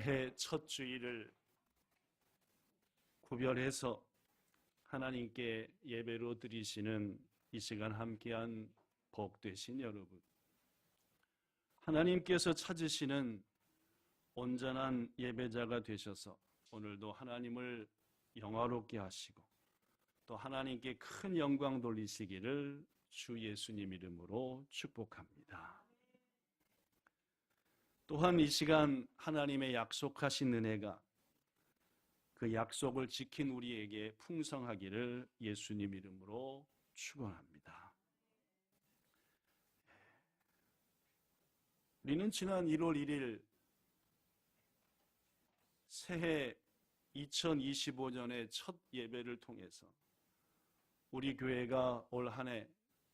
새해 첫 주일을 구별해서 하나님께 예배로 드리시는 이 시간 함께한 복되신 여러분, 하나님께서 찾으시는 온전한 예배자가 되셔서 오늘도 하나님을 영화롭게 하시고 또 하나님께 큰 영광 돌리시기를 주 예수님 이름으로 축복합니다. 또한 이 시간 하나님의 약속하신 은혜가 그 약속을 지킨 우리에게 풍성하기를 예수님 이름으로 축원합니다. 우리는 지난 1월 1일 새해 2025년의 첫 예배를 통해서 우리 교회가 올 한 해,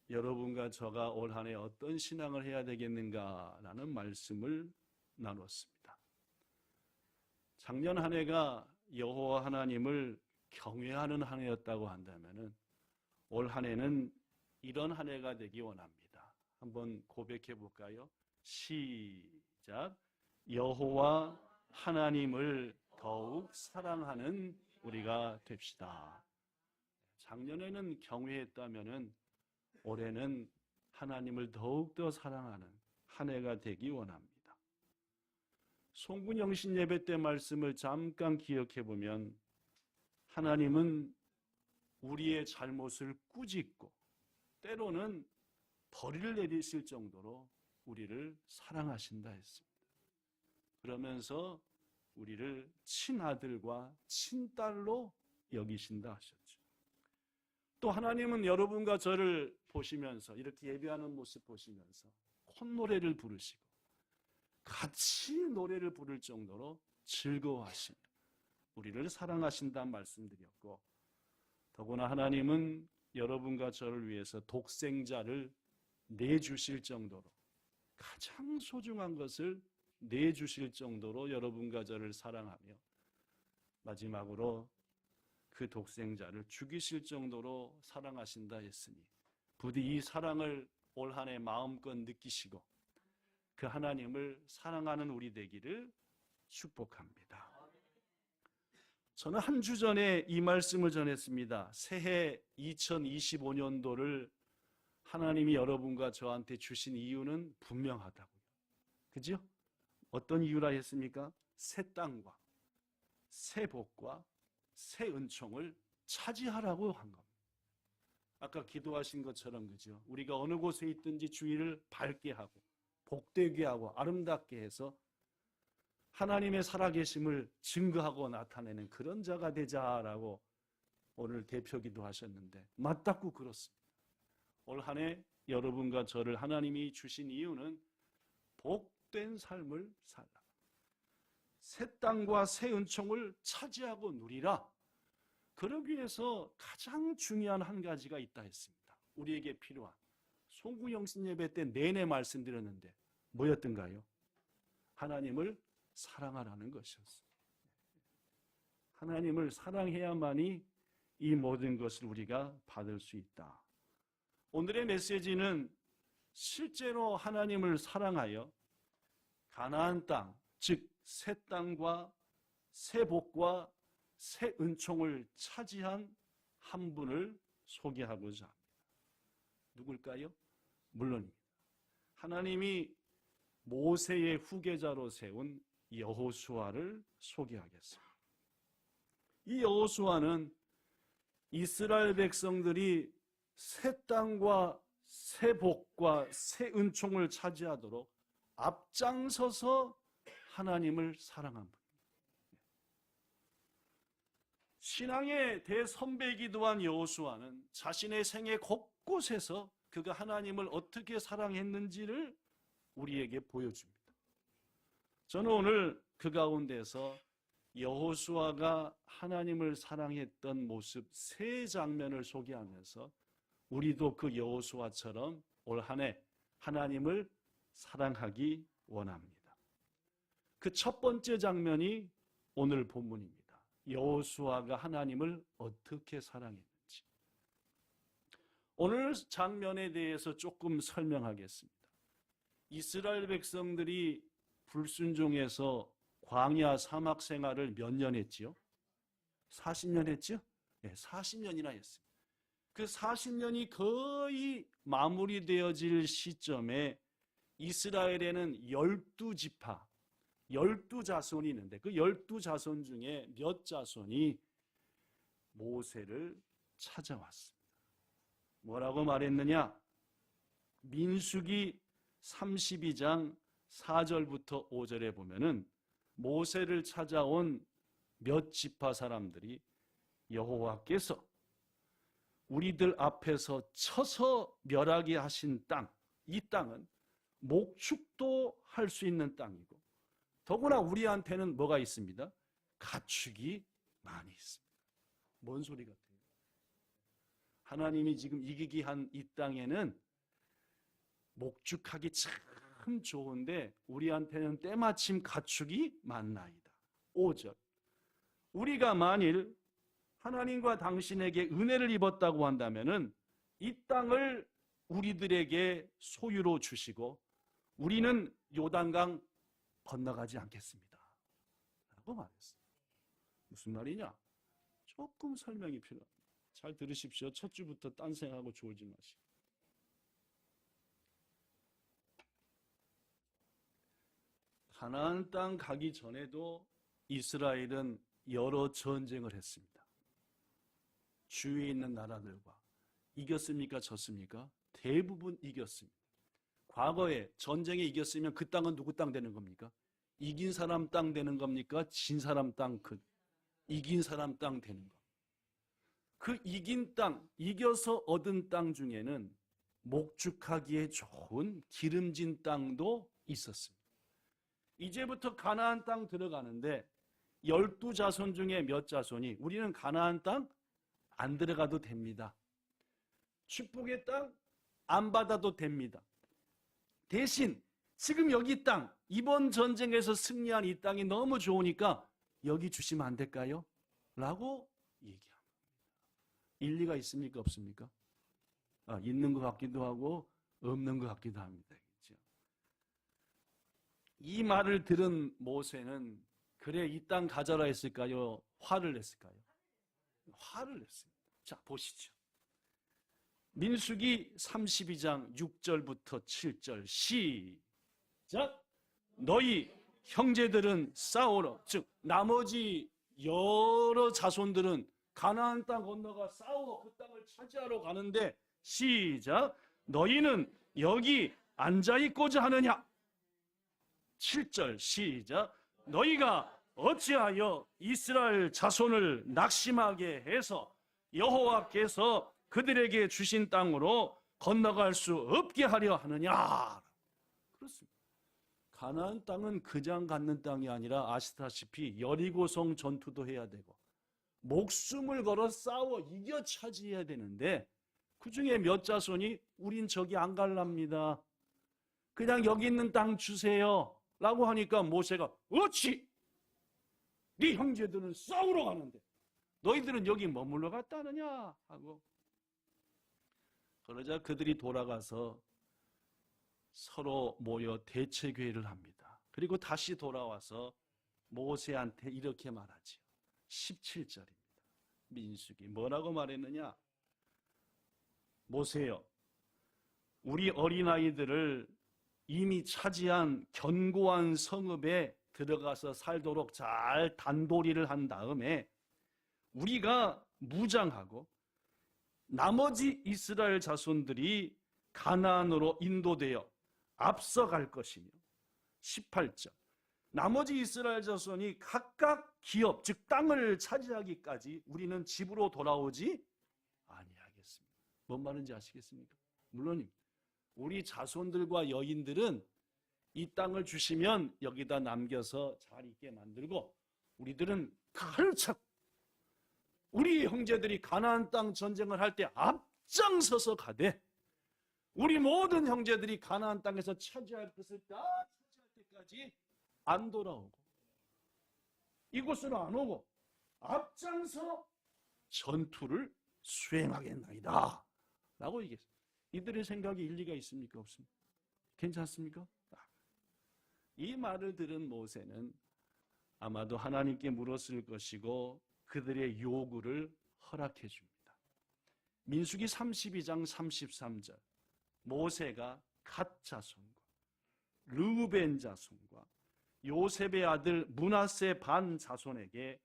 여러분과 저가 올 한 해 어떤 신앙을 해야 되겠는가라는 말씀을 나눴습니다. 작년 한 해가 여호와 하나님을 경외하는 한 해였다고 한다면 올 한 해는 이런 한 해가 되기 원합니다. 한번 고백해 볼까요? 시작. 여호와 하나님을 더욱 사랑하는 우리가 됩시다. 작년에는 경외했다면 올해는 하나님을 더욱더 사랑하는 한 해가 되기 원합니다. 송구영신 예배 때 말씀을 잠깐 기억해 보면 하나님은 우리의 잘못을 꾸짖고 때로는 벌을 내리실 정도로 우리를 사랑하신다 했습니다. 그러면서 우리를 친아들과 친딸로 여기신다 하셨죠. 또 하나님은 여러분과 저를 보시면서 이렇게 예배하는 모습 보시면서 콧노래를 부르시고 같이 노래를 부를 정도로 즐거워하시며 우리를 사랑하신다는 말씀드렸고, 더구나 하나님은 여러분과 저를 위해서 독생자를 내주실 정도로 가장 소중한 것을 내주실 정도로 여러분과 저를 사랑하며 마지막으로 그 독생자를 죽이실 정도로 사랑하신다 했으니 부디 이 사랑을 올 한 해 마음껏 느끼시고 그 하나님을 사랑하는 우리 되기를 축복합니다. 저는 한 주 전에 이 말씀을 전했습니다. 새해 2025년도를 하나님이 여러분과 저한테 주신 이유는 분명하다고요. 그죠? 어떤 이유라 했습니까? 새 땅과 새 복과 새 은총을 차지하라고 한 겁니다. 아까 기도하신 것처럼 그죠? 우리가 어느 곳에 있든지 주의를 밝게 하고 복되게 하고 아름답게 해서 하나님의 살아계심을 증거하고 나타내는 그런 자가 되자라고 오늘 대표기도 하셨는데 맞다고 그렇습니다. 올 한 해 여러분과 저를 하나님이 주신 이유는 복된 삶을 살라. 새 땅과 새 은총을 차지하고 누리라. 그러기 위해서 가장 중요한 한 가지가 있다 했습니다. 우리에게 필요한. 송구영신 예배 때 내내 말씀드렸는데 뭐였던가요? 하나님을 사랑하라는 것이었어요. 하나님을 사랑해야만이 이 모든 것을 우리가 받을 수 있다. 오늘의 메시지는 실제로 하나님을 사랑하여 가나안 땅, 즉 새 땅과 새 복과 새 은총을 차지한 한 분을 소개하고자 합니다. 누굴까요? 물론입니다. 하나님이 모세의 후계자로 세운 여호수아를 소개하겠습니다. 이 여호수아는 이스라엘 백성들이 새 땅과 새 복과 새 은총을 차지하도록 앞장서서 하나님을 사랑한 분입니다. 신앙의 대선배이기도 한 여호수아는 자신의 생애 곳곳에서 그가 하나님을 어떻게 사랑했는지를 우리에게 보여줍니다. 저는 오늘 그 가운데서 여호수아가 하나님을 사랑했던 모습 세 장면을 소개하면서 우리도 그 여호수아처럼 올 한 해 하나님을 사랑하기 원합니다. 그 첫 번째 장면이 오늘 본문입니다. 여호수아가 하나님을 어떻게 사랑했는지. 오늘 장면에 대해서 조금 설명하겠습니다. 이스라엘 백성들이 불순종해서 광야 사막 생활을 몇 년 했지요? 40년 했죠? 네, 40년이나 했습니다. 그 40년이 거의 마무리되어질 시점에 이스라엘에는 12지파, 12자손이 있는데 그 12자손 중에 몇 자손이 모세를 찾아왔습니다. 뭐라고 말했느냐? 민수기 32장 4절부터 5절에 보면은 모세를 찾아온 몇 지파 사람들이 여호와께서 우리들 앞에서 쳐서 멸하게 하신 땅, 이 땅은 목축도 할 수 있는 땅이고 더구나 우리한테는 뭐가 있습니다? 가축이 많이 있습니다. 뭔 소리 같아요? 하나님이 지금 이기기 한 이 땅에는 목축하기 참 좋은데 우리한테는 때마침 가축이 많나이다. 5절. 우리가 만일 하나님과 당신에게 은혜를 입었다고 한다면은 이 땅을 우리들에게 소유로 주시고 우리는 요단강 건너가지 않겠습니다. 라고 말했어요. 무슨 말이냐? 조금 설명이 필요합니다. 잘 들으십시오. 첫 주부터 딴생하고 졸지 마시고. 가나안 땅 가기 전에도 이스라엘은 여러 전쟁을 했습니다. 주위에 있는 나라들과 이겼습니까? 졌습니까? 대부분 이겼습니다. 과거에 전쟁에 이겼으면 그 땅은 누구 땅 되는 겁니까? 이긴 사람 땅 되는 겁니까? 진 사람 땅, 이긴 사람 땅 되는 겁니다. 그 이긴 땅, 이겨서 얻은 땅 중에는 목축하기에 좋은 기름진 땅도 있었습니다. 이제부터 가나안 땅 들어가는데 12자손 중에 몇 자손이 우리는 가나안 땅 안 들어가도 됩니다. 축복의 땅 안 받아도 됩니다. 대신 지금 여기 땅, 이번 전쟁에서 승리한 이 땅이 너무 좋으니까 여기 주시면 안 될까요? 라고 얘기합니다. 일리가 있습니까? 없습니까? 있는 것 같기도 하고 없는 것 같기도 합니다. 그렇죠? 이 말을 들은 모세는 그래 이 땅 가져라 했을까요? 화를 냈을까요? 화를 냈습니다. 자 보시죠. 민수기 32장 6절부터 7절 시작. 너희 형제들은 싸우러, 즉 나머지 여러 자손들은 가나안 땅 건너가 싸우러 그 땅을 차지하러 가는데 시작. 너희는 여기 앉아있고자 하느냐? 7절 시작. 너희가 어찌하여 이스라엘 자손을 낙심하게 해서 여호와께서 그들에게 주신 땅으로 건너갈 수 없게 하려 하느냐? 그렇습니다. 가나안 땅은 그냥 갖는 땅이 아니라 아시다시피 여리고성 전투도 해야 되고 목숨을 걸어 싸워 이겨 차지해야 되는데 그 중에 몇 자손이 우린 저기 안 갈랍니다. 그냥 여기 있는 땅 주세요 라고 하니까 모세가 어찌 네 형제들은 싸우러 가는데 너희들은 여기 머물러 갔다느냐 하고 그러자 그들이 돌아가서 서로 모여 대책회의를 합니다. 그리고 다시 돌아와서 모세한테 이렇게 말하지요. 17절입니다. 민수기 뭐라고 말했느냐? 모세여, 우리 어린아이들을 이미 차지한 견고한 성읍에 들어가서 살도록 잘 단도리를 한 다음에 우리가 무장하고 나머지 이스라엘 자손들이 가나안으로 인도되어 앞서갈 것이며 18절 나머지 이스라엘 자손이 각각 기업 즉 땅을 차지하기까지 우리는 집으로 돌아오지 아니하겠습니다. 뭔 말인지 아시겠습니까? 물론 우리 자손들과 여인들은 이 땅을 주시면 여기다 남겨서 잘 있게 만들고 우리들은 칼착 우리 형제들이 가나안 땅 전쟁을 할 때 앞장서서 가되 우리 모든 형제들이 가나안 땅에서 차지할 것을 다 차지할 때까지 안 돌아오고 이곳으로 안 오고 앞장서 전투를 수행하겠나이다 라고 얘기했어요. 이들의 생각이 일리가 있습니까? 없습니까? 괜찮습니까? 이 말을 들은 모세는 아마도 하나님께 물었을 것이고 그들의 요구를 허락해 줍니다. 민수기 32장 33절 모세가 갓 자손과 르우벤 자손과 요셉의 아들 므낫세 반 자손에게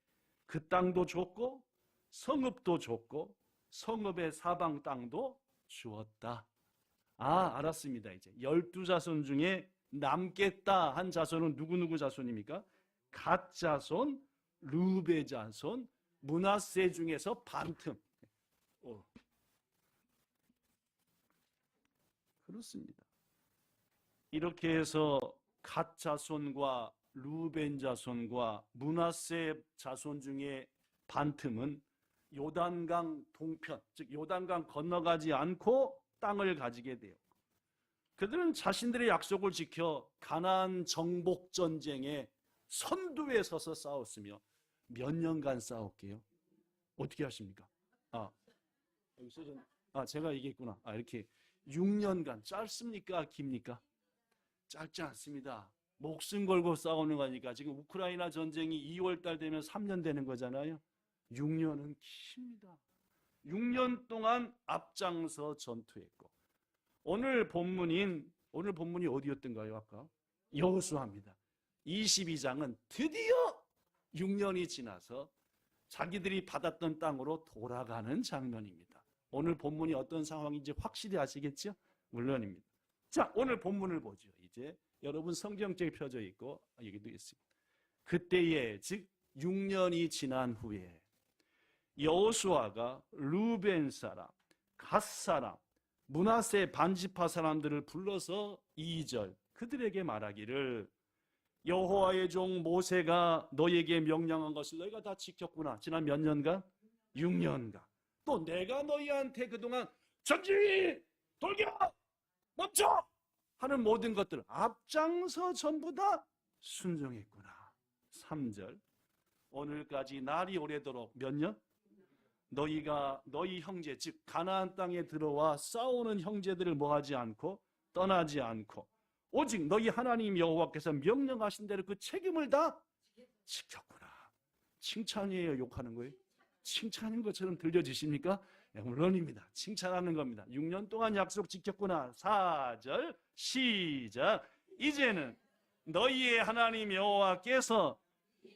그 땅도 줬고 성읍도 줬고 성읍의 사방 땅도 주었다. 알았습니다. 이제 12자손 중에 남겠다 한 자손은 누구 자손입니까? 갓 자손, 르우벤 자손, 므낫세 중에서 반틈. 그렇습니다. 이렇게 해서 갓 자손과 르우벤 자손과 므낫세 자손 중에 반틈은 요단강 동편, 즉 요단강 건너가지 않고 땅을 가지게 돼요. 그들은 자신들의 약속을 지켜 가나안 정복 전쟁에 선두에 서서 싸웠으며 몇 년간 싸웠게요? 어떻게 하십니까? 여기서 제가 얘기했구나. 이렇게 6년간. 짧습니까? 깁니까? 짧지 않습니다. 목숨 걸고 싸우는 거니까. 지금 우크라이나 전쟁이 2월 달 되면 3년 되는 거잖아요. 6년은 깁니다. 6년 동안 앞장서 전투했고, 오늘 본문이 어디였던가요? 아까 여호수아입니다. 22장은 드디어 6년이 지나서 자기들이 받았던 땅으로 돌아가는 장면입니다. 오늘 본문이 어떤 상황인지 확실히 아시겠죠? 물론입니다. 자, 오늘 본문을 보죠. 이제 여러분 성경책에 펴져 있고 여기도 있습니다. 그때에 즉 6년이 지난 후에 여호수아가 르우벤 사람, 갓 사람, 므낫세 반지파 사람들을 불러서 2절 그들에게 말하기를 여호와의 종 모세가 너에게 명령한 것을 너희가 다 지켰구나. 지난 몇 년간? 6년간. 또 내가 너희한테 그동안 전지, 돌격, 멈춰 하는 모든 것들을 앞장서 전부 다 순종했구나. 3절 오늘까지 날이 오래도록 몇 년? 너희 형제 즉 가나안 땅에 들어와 싸우는 형제들을 뭐하지 않고 떠나지 않고 오직 너희 하나님 여호와께서 명령하신 대로 그 책임을 다 지켰구나. 칭찬이에요? 욕하는 거예요? 칭찬인 것처럼 들려지십니까? 네, 물론입니다. 칭찬하는 겁니다. 6년 동안 약속 지켰구나. 4절 시작. 이제는 너희의 하나님 여호와께서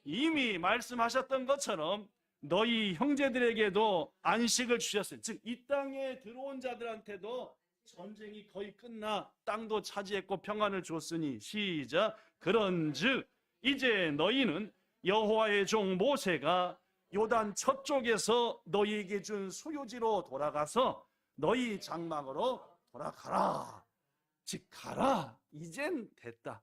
이미 말씀하셨던 것처럼 너희 형제들에게도 안식을 주셨어요. 즉 이 땅에 들어온 자들한테도 전쟁이 거의 끝나 땅도 차지했고 평안을 줬으니 시작. 그런즉 이제 너희는 여호와의 종 모세가 요단 저쪽에서 너희에게 준 소유지로 돌아가서 너희 장막으로 돌아가라. 즉 가라. 이젠 됐다.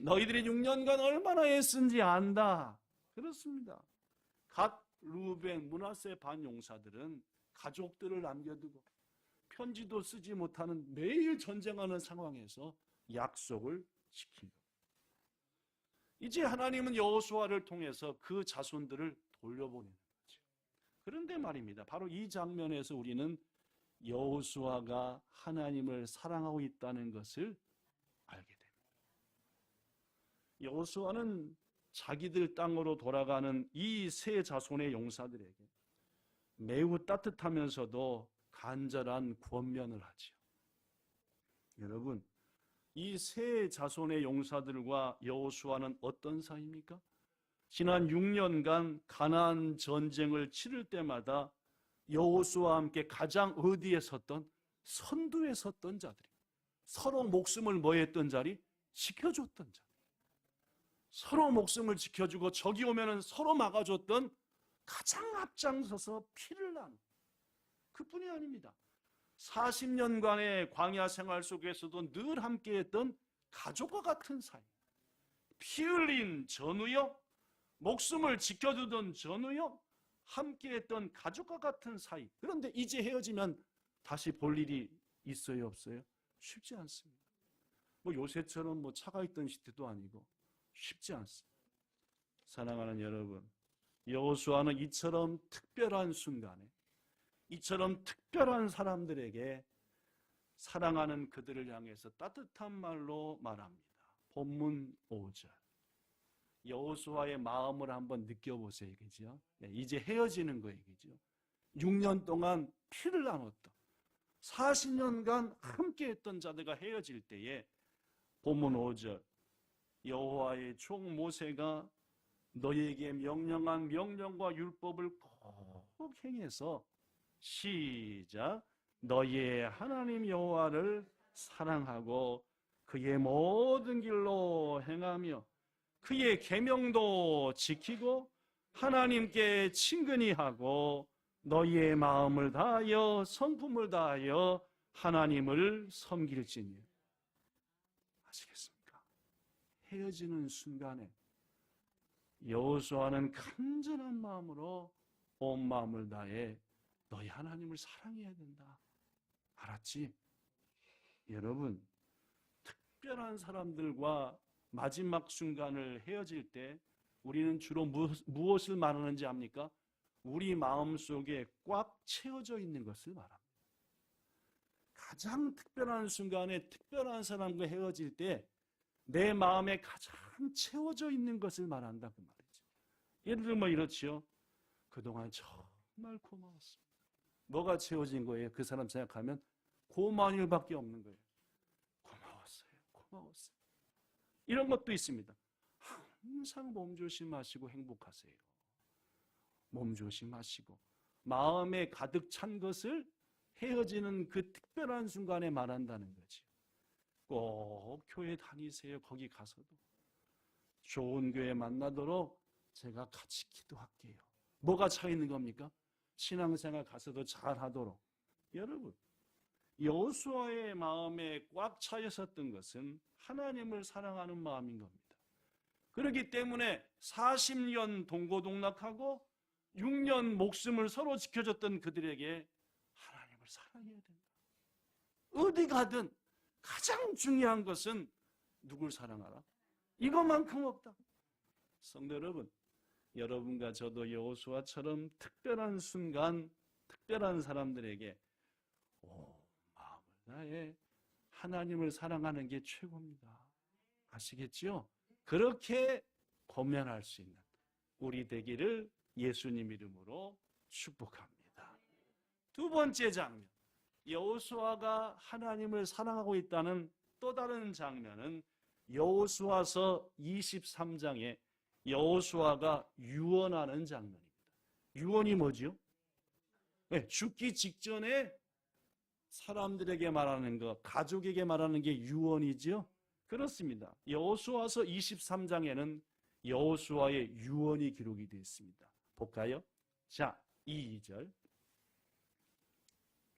너희들이 6년간 얼마나 애쓴지 안다. 그렇습니다. 갓, 르우벤, 므낫세 반 용사들은 가족들을 남겨두고 편지도 쓰지 못하는 매일 전쟁하는 상황에서 약속을 지킨 것. 이제 하나님은 여호수아를 통해서 그 자손들을 돌려보내는 거죠. 그런데 말입니다. 바로 이 장면에서 우리는 여호수아가 하나님을 사랑하고 있다는 것을 알게 됩니다. 여호수아는 자기들 땅으로 돌아가는 이 세 자손의 용사들에게 매우 따뜻하면서도 간절한 권면을 하지요. 여러분, 이 세 자손의 용사들과 여호수아는 어떤 사이입니까? 지난 6년간 가나안 전쟁을 치를 때마다 여호수아와 함께 가장 어디에 섰던? 선두에 섰던 자들이. 서로 목숨을 뭐했던 자리? 지켜줬던 자리. 서로 목숨을 지켜주고 적이 오면은 서로 막아줬던 가장 앞장서서 피를 나눈 그뿐이 아닙니다. 40년간의 광야 생활 속에서도 늘 함께했던 가족과 같은 사이. 피 흘린 전우요, 목숨을 지켜주던 전우요, 함께했던 가족과 같은 사이. 그런데 이제 헤어지면 다시 볼 일이 있어요, 없어요? 쉽지 않습니다. 요새처럼 차가 있던 시대도 아니고 쉽지 않습니다. 사랑하는 여러분, 여호수아는 이처럼 특별한 순간에 이처럼 특별한 사람들에게 사랑하는 그들을 향해서 따뜻한 말로 말합니다. 본문 5절 여호수아의 마음을 한번 느껴보세요. 그죠? 네, 이제 헤어지는 거예요. 그죠? 6년 동안 피를 나눴던 40년간 함께 했던 자들과 헤어질 때에 본문 5절 여호와의 종 모세가 너희에게 명령한 명령과 율법을 꼭 행해서 시작 너희의 하나님 여호와를 사랑하고 그의 모든 길로 행하며 그의 계명도 지키고 하나님께 친근히 하고 너희의 마음을 다하여 성품을 다하여 하나님을 섬길지니. 아시겠습니까? 헤어지는 순간에 여호수아는 간절한 마음으로 온 마음을 다해 너희 하나님을 사랑해야 된다. 알았지? 여러분, 특별한 사람들과 마지막 순간을 헤어질 때 우리는 주로 무엇을 말하는지 압니까? 우리 마음속에 꽉 채워져 있는 것을 말합니다. 가장 특별한 순간에 특별한 사람과 헤어질 때 내 마음에 가장 채워져 있는 것을 말한다 그 말이죠. 예를 들면 이렇지요. 그동안 정말 고마웠습니다. 뭐가 채워진 거예요? 그 사람 생각하면 고마운 일밖에 없는 거예요. 고마웠어요. 이런 것도 있습니다. 항상 몸조심하시고 행복하세요. 몸조심하시고 마음에 가득 찬 것을 헤어지는 그 특별한 순간에 말한다는 거지. 꼭 교회 다니세요. 거기 가서도 좋은 교회 만나도록 제가 같이 기도할게요. 뭐가 차 있는 겁니까? 신앙생활 가서도 잘하도록. 여러분, 여호수아의 마음에 꽉 차 있었던 것은 하나님을 사랑하는 마음인 겁니다. 그렇기 때문에 40년 동고동락하고 6년 목숨을 서로 지켜줬던 그들에게 하나님을 사랑해야 된다. 어디 가든 가장 중요한 것은 누굴 사랑하라? 이것만큼 없다. 성도 여러분, 여러분과 저도 여호수아처럼 특별한 순간, 특별한 사람들에게 마음을 다해 하나님을 사랑하는 게 최고입니다. 아시겠죠? 그렇게 권면할 수 있는 우리 되기를 예수님 이름으로 축복합니다. 두 번째 장면, 여호수아가 하나님을 사랑하고 있다는 또 다른 장면은 여호수아서 23장에 여호수아가 유언하는 장면입니다. 유언이 뭐지요? 네, 죽기 직전에 사람들에게 말하는 것, 가족에게 말하는 게 유언이지요? 그렇습니다. 여호수아서 23장에는 여호수아의 유언이 기록이 되어 있습니다. 볼까요? 자, 2절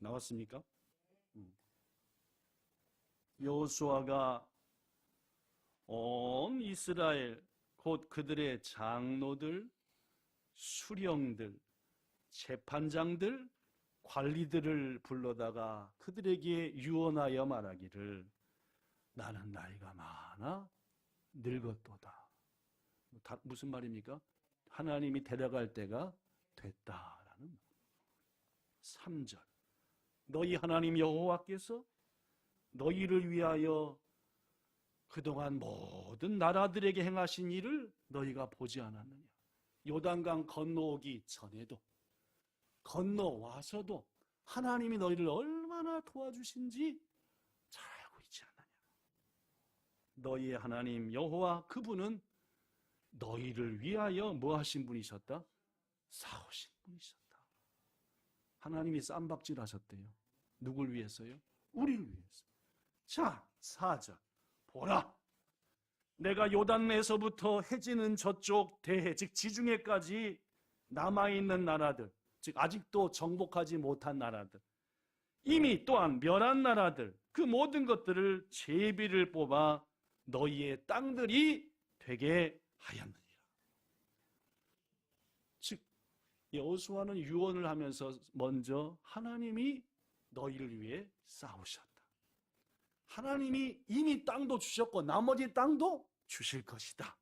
나왔습니까? 여호수아가 온 이스라엘 곧 그들의 장로들, 수령들, 재판장들, 관리들을 불러다가 그들에게 유언하여 말하기를 나는 나이가 많아 늙었도다. 무슨 말입니까? 하나님이 데려갈 때가 됐다라는 말. 3절 너희 하나님 여호와께서 너희를 위하여 그동안 모든 나라들에게 행하신 일을 너희가 보지 않았느냐. 요단강 건너오기 전에도 건너와서도 하나님이 너희를 얼마나 도와주신지 잘 알고 있지 않느냐. 너희의 하나님 여호와 그분은 너희를 위하여 뭐 하신 분이셨다? 싸우신 분이셨다. 하나님이 쌈박질 하셨대요. 누굴 위해서요? 우리를 위해서. 자, 4절 보라, 내가 요단에서부터 해지는 저쪽 대해 즉 지중해까지 남아있는 나라들, 즉 아직도 정복하지 못한 나라들, 이미 또한 멸한 나라들, 그 모든 것들을 제비를 뽑아 너희의 땅들이 되게 하였느니라. 즉 여호수아는 유언을 하면서 먼저 하나님이 너희를 위해 싸우셨다. 하나님이 이미 땅도 주셨고 나머지 땅도 주실 것이다.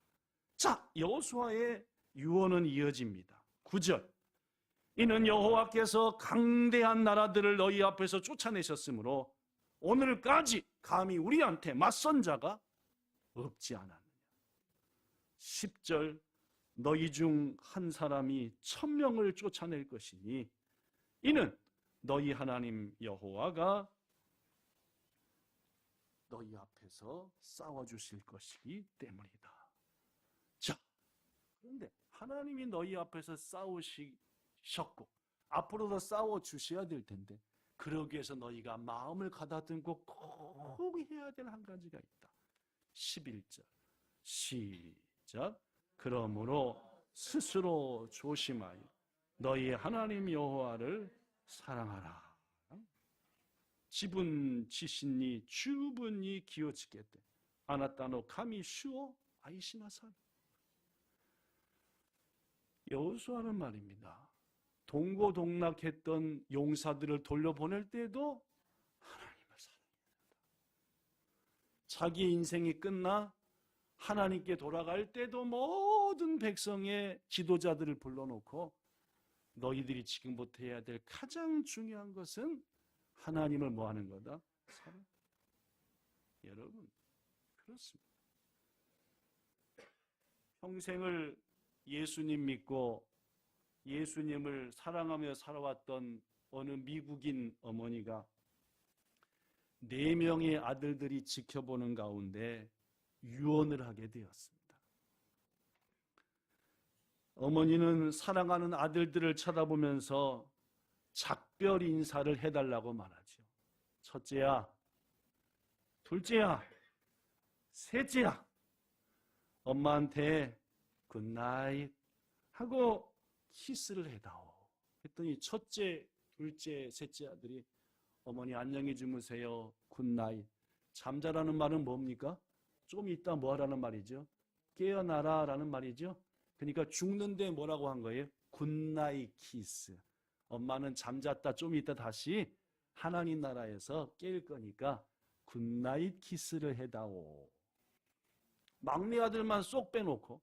자, 여호수아의 유언은 이어집니다. 9절 이는 여호와께서 강대한 나라들을 너희 앞에서 쫓아내셨으므로 오늘까지 감히 우리한테 맞선 자가 없지 않았느냐. 10절 너희 중 한 사람이 1000명을 쫓아낼 것이니 이는 너희 하나님 여호와가 너희 앞에서 싸워주실 것이기 때문이다. 자, 그런데 하나님이 너희 앞에서 싸우셨고 앞으로도 싸워주셔야 될 텐데 그러기 위해서 너희가 마음을 가다듬고 꼭 해야 될 한 가지가 있다. 11절 시작. 그러므로 스스로 조심하여 너희 하나님 여호와를 사랑하라. 지분 지신니 주분이 기어치겠대. 아나타노 카미 슈오 아이시나사. 여호수아는 말입니다. 동고동락했던 용사들을 돌려보낼 때도 하나님을 사랑해야 된다. 자기의 인생이 끝나 하나님께 돌아갈 때도 모든 백성의 지도자들을 불러놓고 너희들이 지금부터 해야 될 가장 중요한 것은 하나님을 뭐 하는 거다? 사랑. 여러분, 그렇습니다. 평생을 예수님 믿고 예수님을 사랑하며 살아왔던 어느 미국인 어머니가 4명의 아들들이 지켜보는 가운데 유언을 하게 되었습니다. 어머니는 사랑하는 아들들을 쳐다보면서 작별 인사를 해달라고 말하죠. 첫째야, 둘째야, 셋째야, 엄마한테 굿나잇 하고 키스를 해다오. 했더니 첫째, 둘째, 셋째 아들이 어머니 안녕히 주무세요. 굿나잇. 잠자라는 말은 뭡니까? 좀 이따 뭐 하라는 말이죠? 깨어나라 라는 말이죠. 그러니까 죽는데 뭐라고 한 거예요? 굿나잇 키스. 엄마는 잠잤다 좀 이따 다시 하나님 나라에서 깰 거니까 굿나잇 키스를 해다오. 막내 아들만 쏙 빼놓고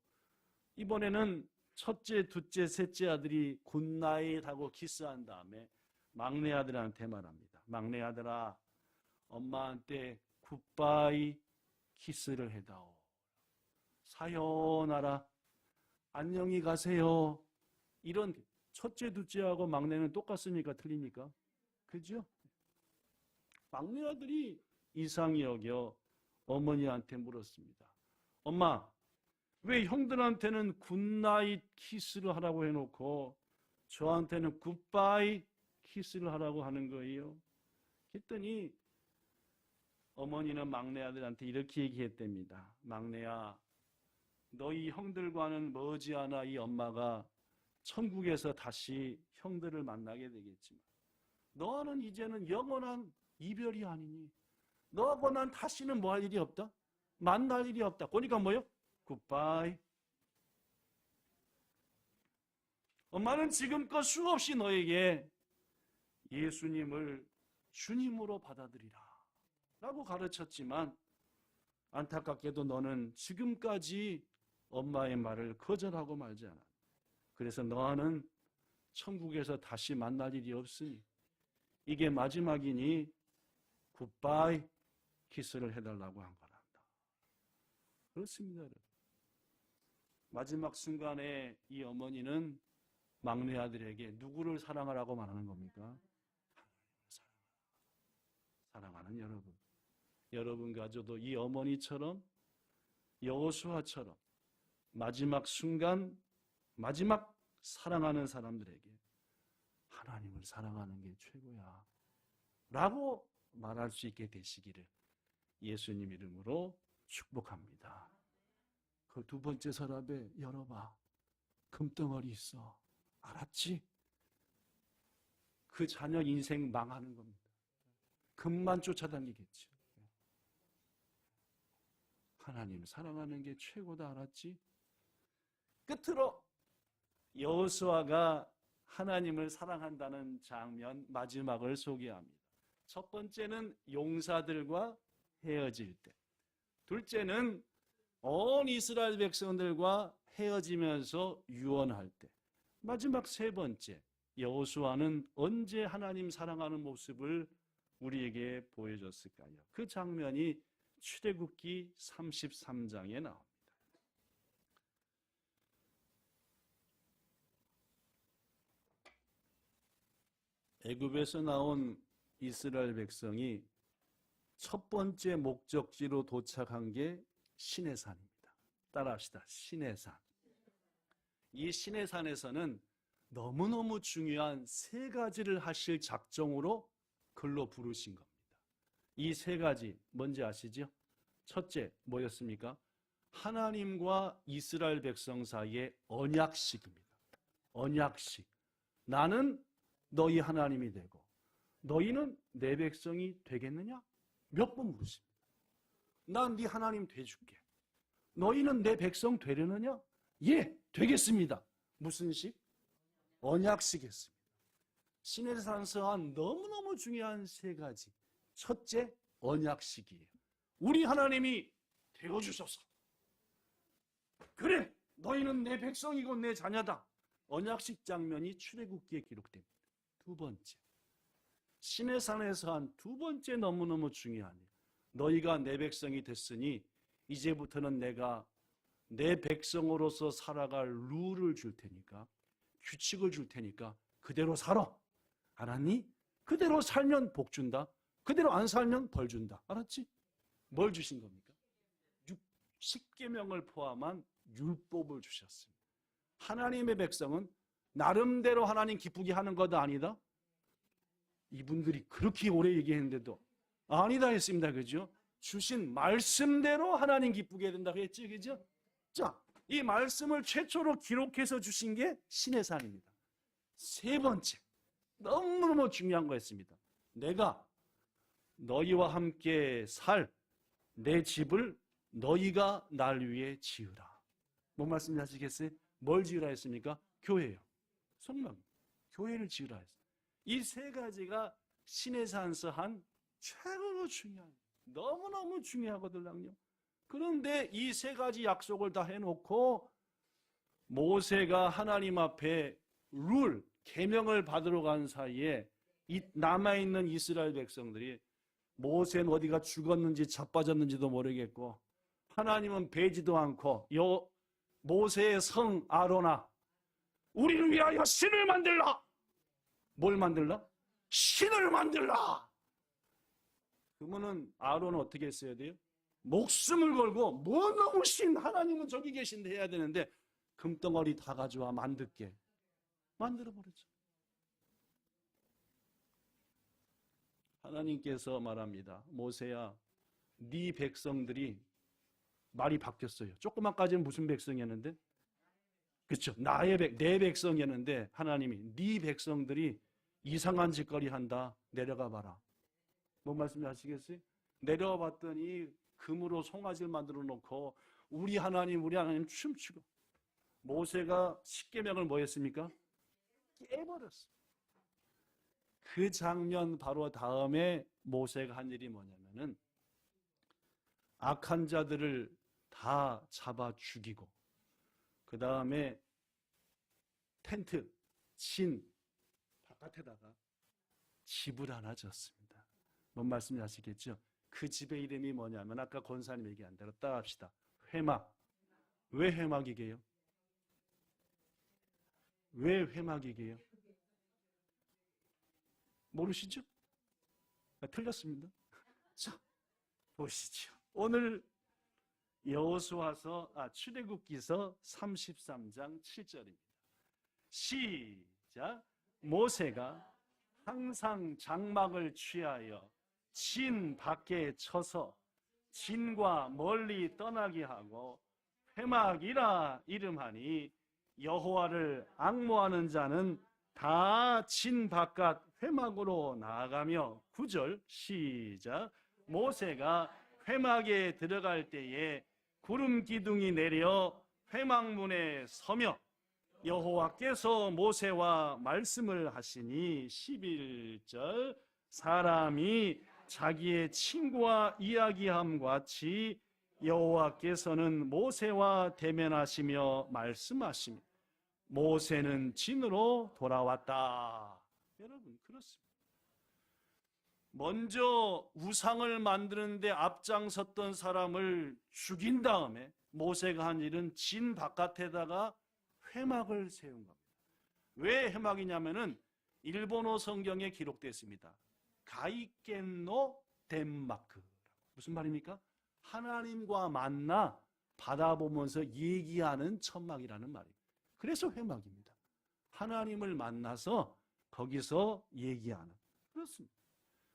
이번에는 첫째, 둘째, 셋째 아들이 굿나잇 하고 키스한 다음에 막내 아들한테 말합니다. 막내 아들아, 엄마한테 굿바이 키스를 해다오. 사요나라, 안녕히 가세요. 이런 첫째, 둘째하고 막내는 똑같습니까? 틀립니까? 그죠? 막내 아들이 이상히 여겨 어머니한테 물었습니다. 엄마, 왜 형들한테는 굿나잇 키스를 하라고 해놓고 저한테는 굿바이 키스를 하라고 하는 거예요? 했더니 어머니는 막내 아들한테 이렇게 얘기했답니다. 막내야, 너희 형들과는 머지않아 이 엄마가 천국에서 다시 형들을 만나게 되겠지만 너는 이제는 영원한 이별이 아니니 너하고 난 다시는 뭐 할 일이 없다? 만날 일이 없다. 그러니까 뭐요? 굿바이. 엄마는 지금껏 수없이 너에게 예수님을 주님으로 받아들이라 라고 가르쳤지만 안타깝게도 너는 지금까지 엄마의 말을 거절하고 말지 않았다. 그래서 너는 천국에서 다시 만날 일이 없으니 이게 마지막이니 굿바이 키스를 해달라고 한 거란다. 그렇습니다, 여러분. 마지막 순간에 이 어머니는 막내 아들에게 누구를 사랑하라고 말하는 겁니까? 사랑하는 여러분. 여러분과 저도 이 어머니처럼 여호수아처럼 마지막 순간 마지막 사랑하는 사람들에게 하나님을 사랑하는 게 최고야 라고 말할 수 있게 되시기를 예수님 이름으로 축복합니다. 그 두 번째 서랍에 열어봐. 금덩어리 있어. 알았지? 그 자녀 인생 망하는 겁니다. 금만 쫓아다니겠지. 하나님 사랑하는 게 최고다. 알았지? 끝으로 여호수아가 하나님을 사랑한다는 장면 마지막을 소개합니다. 첫 번째는 용사들과 헤어질 때, 둘째는 온 이스라엘 백성들과 헤어지면서 유언할 때, 마지막 세 번째 여호수아는 언제 하나님 사랑하는 모습을 우리에게 보여줬을까요? 그 장면이 출애굽기 33장에 나옵니다. 애굽에서 나온 이스라엘 백성이 첫 번째 목적지로 도착한 게 시내산입니다. 따라합시다. 시내산. 이 시내산에서는 너무너무 중요한 세 가지를 하실 작정으로 글로 부르신 겁니다. 이 세 가지 뭔지 아시죠? 첫째 뭐였습니까? 하나님과 이스라엘 백성 사이의 언약식입니다. 언약식. 나는 너희 하나님이 되고 너희는 내 백성이 되겠느냐? 몇 번 물으십니다. 난 네 하나님 돼줄게. 너희는 내 백성 되려느냐? 예, 되겠습니다. 무슨 식? 언약식 했습니다. 시내산에서 한 너무너무 중요한 세 가지. 첫째, 언약식이에요. 우리 하나님이 되어주소서. 그래, 너희는 내 백성이고 내 자녀다. 언약식 장면이 출애굽기에 기록됩니다. 두 번째, 시내산에서 한 두 번째 너무너무 중요한 일. 너희가 내 백성이 됐으니 이제부터는 내가 내 백성으로서 살아갈 룰을 줄 테니까, 규칙을 줄 테니까 그대로 살아. 알았니? 그대로 살면 복 준다. 그대로 안 살면 벌 준다. 알았지? 뭘 주신 겁니까? 10계명을 포함한 율법을 주셨습니다. 하나님의 백성은 나름대로 하나님 기쁘게 하는 것 아니다? 이분들이 그렇게 오래 얘기했는데도 아니다 했습니다. 그죠? 주신 말씀대로 하나님 기쁘게 해야 된다고 했지. 그죠? 자, 이 말씀을 최초로 기록해서 주신 게 시내산입니다. 세 번째, 너무너무 중요한 거였습니다. 내가 너희와 함께 살 내 집을 너희가 날 위해 지으라. 뭔 말씀인지 아시겠어요? 뭘 지으라 했습니까? 교회요. 성막. 교회를 지으라 했어요. 이 세 가지가 시내산에서 한 최고로 중요한, 너무너무 중요하거든요. 그런데 이 세 가지 약속을 다 해놓고 모세가 하나님 앞에 룰, 계명을 받으러 간 사이에 남아있는 이스라엘 백성들이 모세는 어디가 죽었는지 자빠졌는지도 모르겠고 하나님은 뵈지도 않고 모세의 성 아로나, 우리를 위하여 신을 만들라. 뭘 만들라? 신을 만들라. 그러면은 아론은 어떻게 했어야 돼요? 목숨을 걸고 뭐 너무 신, 하나님은 저기 계신데 해야 되는데 금덩어리 다 가져와 만들게 만들어버렸죠. 하나님께서 말합니다. 모세야, 네 백성들이 말이 바뀌었어요. 조그만까지는 무슨 백성이었는데? 그렇죠. 내 백성이었는데 하나님이 네 백성들이 이상한 짓거리 한다. 내려가 봐라. 뭔 말씀인지 아시겠어요? 내려와 봤더니 금으로 송아지를 만들어 놓고 우리 하나님 춤추고, 모세가 십계명을 뭐 했습니까? 깨버렸어요. 그 장면 바로 다음에 모세가 한 일이 뭐냐면은 악한 자들을 다 잡아 죽이고 그 다음에 텐트, 진 바깥에다가 집을 하나 졌습니다. 뭔 말씀인지 아시겠죠? 그 집의 이름이 뭐냐면 아까 권사님 얘기한 대로 따라합시다. 회막. 왜 회막이게요? 왜 회막이게요? 모르시죠? 틀렸습니다. 자, 보시죠. 오늘 출애굽기서 33장 7절입니다. 시작. 모세가 항상 장막을 취하여 진 밖에 쳐서 진과 멀리 떠나게 하고 회막이라 이름하니 여호와를 앙모하는 자는 다 진 바깥 회막으로 나아가며 9절 시작. 모세가 회막에 들어갈 때에 구름 기둥이 내려 회막문에 서며 여호와께서 모세와 말씀을 하시니 11절 사람이 자기의 친구와 이야기함과 같이 여호와께서는 모세와 대면하시며 말씀하시며 모세는 진으로 돌아왔다. 여러분 그렇습니다. 먼저 우상을 만드는데 앞장섰던 사람을 죽인 다음에 모세가 한 일은 진 바깥에다가 회막을 세운 겁니다. 왜 회막이냐면은 일본어 성경에 기록됐습니다. 가이켄노 덴마크. 무슨 말입니까? 하나님과 만나 바라보면서 얘기하는 천막이라는 말이에요. 그래서 회막입니다. 하나님을 만나서 거기서 얘기하는. 그렇습니다.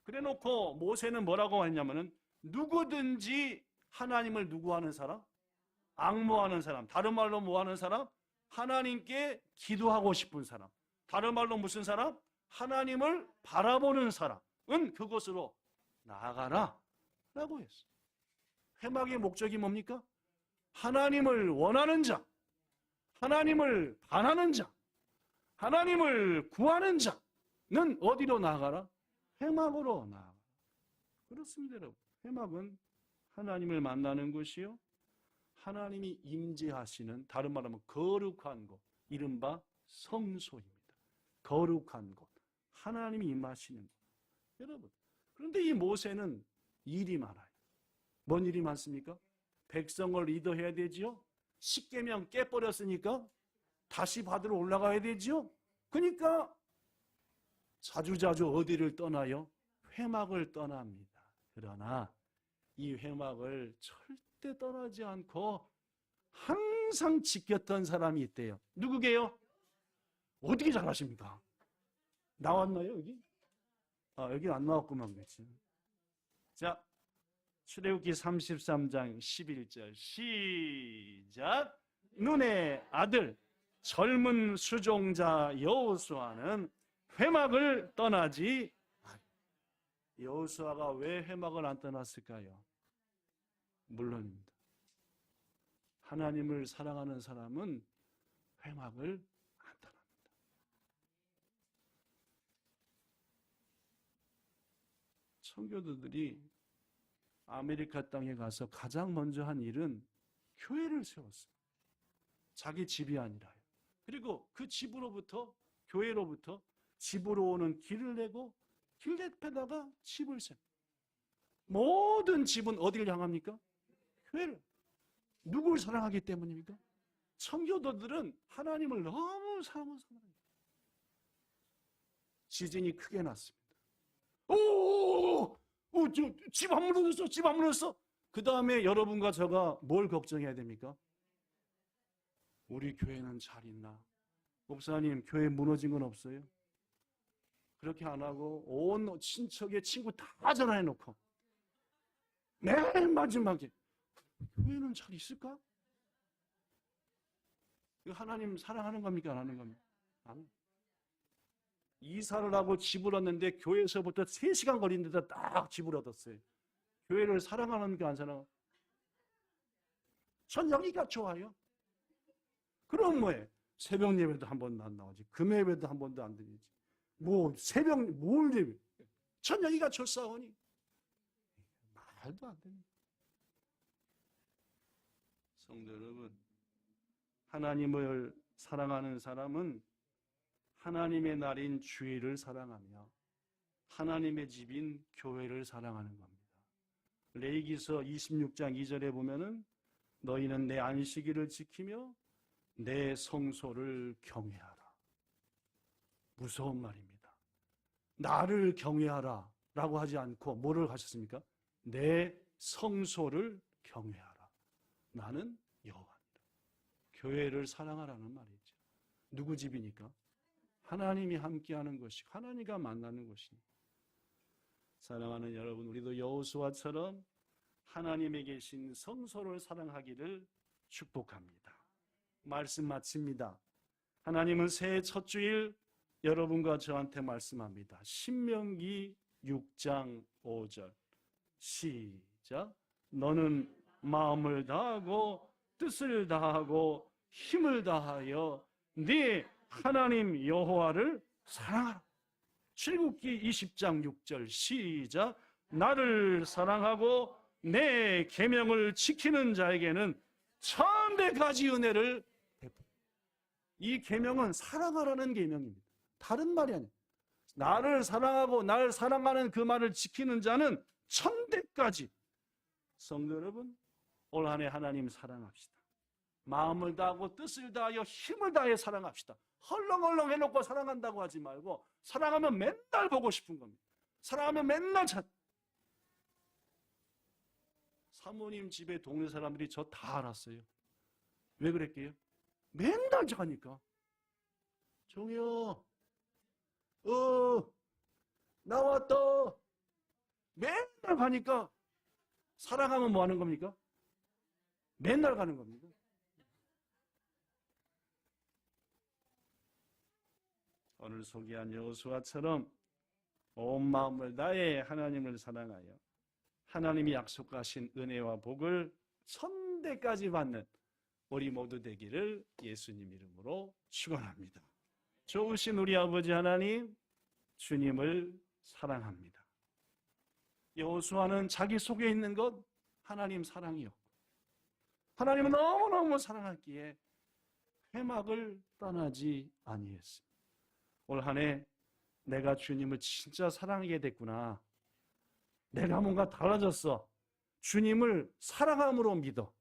그래 놓고 모세는 뭐라고 했냐면은 누구든지 하나님을 누구 하는 사람? 앙모하는 사람. 다른 말로 뭐 하는 사람? 하나님께 기도하고 싶은 사람. 다른 말로 무슨 사람? 하나님을 바라보는 사람은 그곳으로 나아가라 라고 했어요. 회막의 목적이 뭡니까? 하나님을 원하는 자, 하나님을 반하는 자, 하나님을 구하는 자는 어디로 나아가라? 회막으로 나아가라. 그렇습니다, 여러분. 회막은 하나님을 만나는 곳이요, 하나님이 임재하시는, 다른 말하면 거룩한 곳, 이른바 성소입니다. 거룩한 곳, 하나님이 임하시는 곳. 여러분, 그런데 이 모세는 일이 많아요. 뭔 일이 많습니까? 백성을 리더해야 되지요. 십계명 깨버렸으니까 다시 받으러 올라가야 되지요. 그러니까 자주자주 어디를 떠나요? 회막을 떠납니다. 그러나 이 회막을 절대 떠나지 않고 항상 지켰던 사람이 있대요. 누구게요? 어떻게 잘하십니까? 나왔나요, 여기? 여기 안 나왔구만, 그치? 자, 출애굽기 33장 11절 시작. 눈의 아들 젊은 수종자 여호수아는 회막을 떠나지. 여호수아가 왜 회막을 안 떠났을까요? 물론입니다. 하나님을 사랑하는 사람은 회막을 안 떠납니다. 청교도들이 아메리카 땅에 가서 가장 먼저 한 일은 교회를 세웠어요. 자기 집이 아니라요. 그리고 그 집으로부터, 교회로부터 집으로 오는 길을 내고 길 옆에다가 집을 세웁니다. 모든 집은 어디를 향합니까? 교회를. 누굴 사랑하기 때문입니까? 청교도들은 하나님을 너무 사랑합니다. 지진이 크게 났습니다. 집 안 무너졌어, 집 안 무너졌어. 그 다음에 여러분과 저가 뭘 걱정해야 됩니까? 우리 교회는 잘 있나? 목사님, 교회 무너진 건 없어요? 그렇게 안 하고 온 친척의 친구 다 전화해놓고 맨 마지막에 교회는 잘 있을까? 이거 하나님 사랑하는 겁니까? 안 하는 겁니까? 안. 이사를 하고 집을 얻는데 교회에서부터 3시간 걸리는데도 딱 집을 얻었어요. 교회를 사랑하는 게 안 사랑하는? 전 여기가 좋아요. 그럼 뭐해? 새벽 예배도 한 번도 안 나오지. 금요 예배도 한 번도 안 드리지. 뭐 새벽 뭘 예배? 전 여기가 좋사오니. 말도 안 됩니다. 성도 여러분, 하나님을 사랑하는 사람은 하나님의 날인 주일을 사랑하며 하나님의 집인 교회를 사랑하는 겁니다. 레위기서 26장 2절에 보면은 너희는 내 안식일을 지키며 내 성소를 경외하라. 무서운 말입니다. 나를 경외하라 라고 하지 않고 뭐를 하셨습니까? 내 성소를 경외하라. 나는 여호와니라. 교회를 사랑하라는 말이죠. 누구 집이니까? 하나님이 함께하는 것이고 하나님과 만나는 것입니다. 사랑하는 여러분, 우리도 여호수아처럼 하나님에 계신 성소를 사랑하기를 축복합니다. 말씀 마칩니다. 하나님은 새해 첫 주일 여러분과 저한테 말씀합니다. 신명기 6장 5절 시작. 너는 마음을 다하고 뜻을 다하고 힘을 다하여 네 하나님 여호와를 사랑하라. 출애굽기 20장 6절 시작. 나를 사랑하고 내 계명을 지키는 자에게는 1000배까지 은혜를 베푼다. 이 계명은 사랑하라는 계명입니다. 다른 말이 아니에요. 나를 사랑하고 나를 사랑하는 그 말을 지키는 자는 1000배까지. 성도 여러분, 올 한 해 하나님 사랑합시다. 마음을 다하고 뜻을 다하여 힘을 다해 사랑합시다. 헐렁헐렁 해놓고 사랑한다고 하지 말고 사랑하면 맨날 보고 싶은 겁니다. 사랑하면 맨날 사모님 집에 동네 사람들이 저 다 알았어요. 왜 그랬게요? 맨날 자니까. 종이요, 나왔다. 맨날 가니까 사랑하면 뭐 하는 겁니까? 맨날 가는 겁니다. 오늘 소개한 여호수아처럼 온 마음을 다해 하나님을 사랑하여 하나님이 약속하신 은혜와 복을 천대까지 받는 우리 모두 되기를 예수님 이름으로 축원합니다. 좋으신 우리 아버지 하나님, 주님을 사랑합니다. 여호수아는 자기 속에 있는 것 하나님 사랑이었고 하나님은 너무너무 사랑하기에 회막을 떠나지 아니했습니다. 올 한 해 내가 주님을 진짜 사랑하게 됐구나. 내가 뭔가 달라졌어. 주님을 사랑함으로 믿어.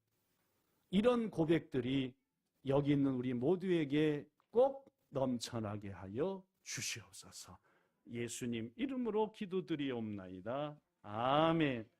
이런 고백들이 여기 있는 우리 모두에게 꼭 넘쳐나게 하여 주시옵소서. 예수님 이름으로 기도드리옵나이다. 아멘.